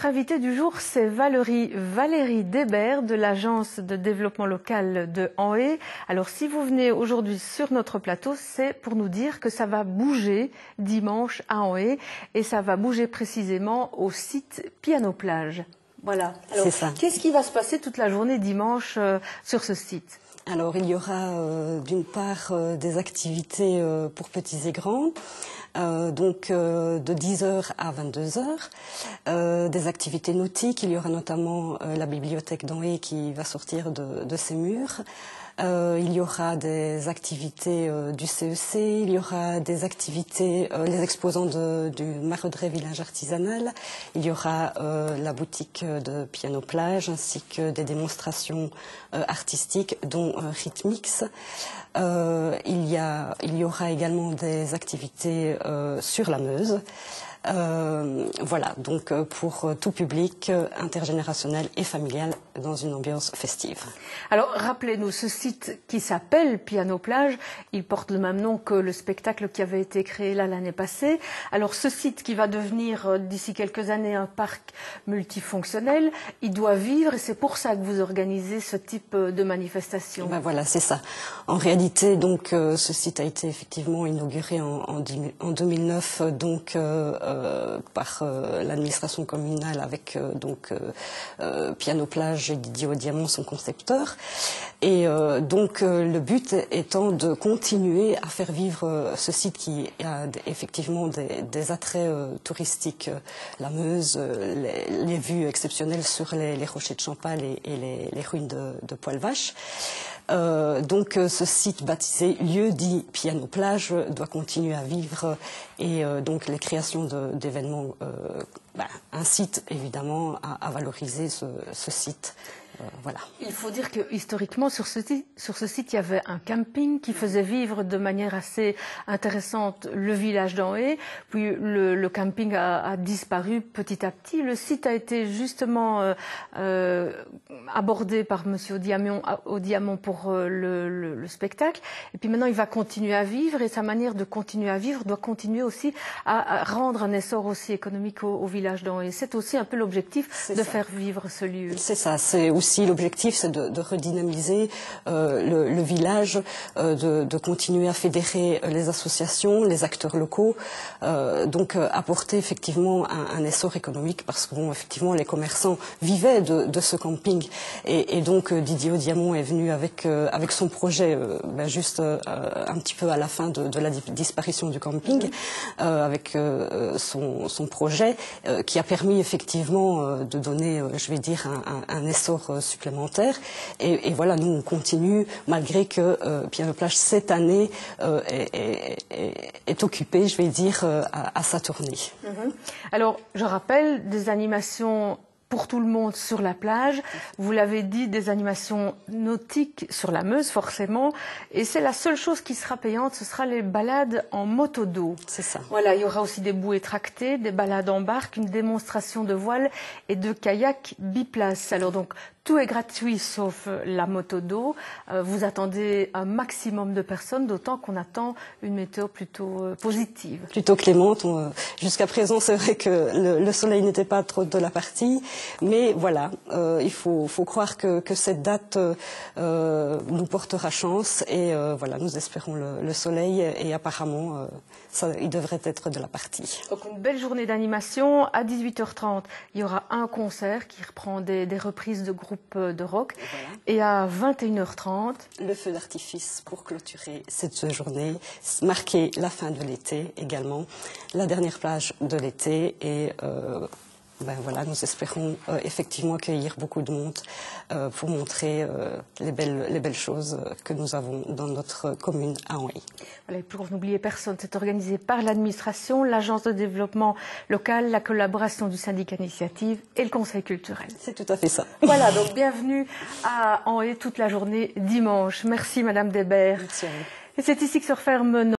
notre invitée du jour, c'est Valérie Debert de l'Agence de développement local de Anhée. Alors si vous venez aujourd'hui sur notre plateau, c'est pour nous dire que ça va bouger dimanche à Anhée et ça va bouger précisément au site Piano Plage. Voilà. Alors, qu'est-ce qui va se passer toute la journée dimanche sur ce site ? Alors, il y aura d'une part des activités pour petits et grands, de 10h à 22h, des activités nautiques. Il y aura notamment la bibliothèque d'Anhée qui va sortir de ses murs. Il y aura des activités du CEC, il y aura des activités, les exposants du Marodret village artisanal, il y aura la boutique de Piano Plage ainsi que des démonstrations artistiques dont Rhythmix. Il y aura également des activités sur la Meuse. Voilà, donc pour tout public, intergénérationnel et familial, dans une ambiance festive. Alors, rappelez-nous, ce site qui s'appelle Piano Plage, il porte le même nom que le spectacle qui avait été créé là l'année passée. Alors, ce site qui va devenir d'ici quelques années un parc multifonctionnel, il doit vivre et c'est pour ça que vous organisez ce type de manifestation. Ben voilà, c'est ça. En réalité, donc, ce site a été effectivement inauguré en 2009, donc par l'administration communale avec Piano Plage et Didier Audiamant, son concepteur. Et donc le but étant de continuer à faire vivre ce site qui a effectivement des attraits touristiques, la Meuse, les vues exceptionnelles sur les rochers de Champal et les ruines de Poil-Vache. Donc ce site baptisé lieu dit Piano Plage doit continuer à vivre et donc les créations d'événements incitent évidemment à valoriser ce site. Voilà. Il faut dire que historiquement sur ce site il y avait un camping qui faisait vivre de manière assez intéressante le village d'Anhée, puis le camping a disparu petit à petit. Le site a été justement abordé par Monsieur Audiamant pour le spectacle et puis maintenant il va continuer à vivre et sa manière de continuer à vivre doit continuer aussi à rendre un essor aussi économique au village d'Anhée. C'est aussi un peu l'objectif de faire vivre ce lieu. C'est ça, c'est aussi l'objectif, c'est de redynamiser le village, de continuer à fédérer les associations, les acteurs locaux, donc apporter effectivement un essor économique parce que bon, effectivement les commerçants vivaient de ce camping et donc Didier Audiamant est venu avec son projet juste un petit peu à la fin de la disparition du camping, avec son projet qui a permis effectivement de donner, je vais dire, un essor supplémentaire et voilà, nous on continue malgré que Piano Plage cette année est occupé, je vais dire, à sa tournée. Alors je rappelle des animations pour tout le monde sur la plage, vous l'avez dit, des animations nautiques sur la Meuse forcément, et c'est la seule chose qui sera payante, ce sera les balades en moto d'eau. C'est ça. Voilà, il y aura aussi des bouées tractées, des balades en barque, une démonstration de voile et de kayak biplace. Alors donc tout est gratuit sauf la moto d'eau. Vous attendez un maximum de personnes, d'autant qu'on attend une météo plutôt positive. Plutôt clémente. Jusqu'à présent, c'est vrai que le soleil n'était pas trop de la partie, mais voilà, il faut croire que cette date nous portera chance et voilà, nous espérons le soleil et apparemment, il devrait être de la partie. Donc une belle journée d'animation. À 18h30, il y aura un concert qui reprend des reprises de groupes de rock. Voilà. Et à 21h30... le feu d'artifice pour clôturer cette journée, marquer la fin de l'été également, la dernière plage de l'été et... voilà, nous espérons effectivement accueillir beaucoup de monde pour montrer les belles choses que nous avons dans notre commune à Anhée. Voilà, et pour n'oublier personne, c'est organisé par l'administration, l'agence de développement local, la collaboration du syndicat Initiative et le conseil culturel. C'est tout à fait ça. Voilà, donc bienvenue à Anhée toute la journée dimanche. Merci Madame Debert. Merci à vous. Et c'est ici que se referme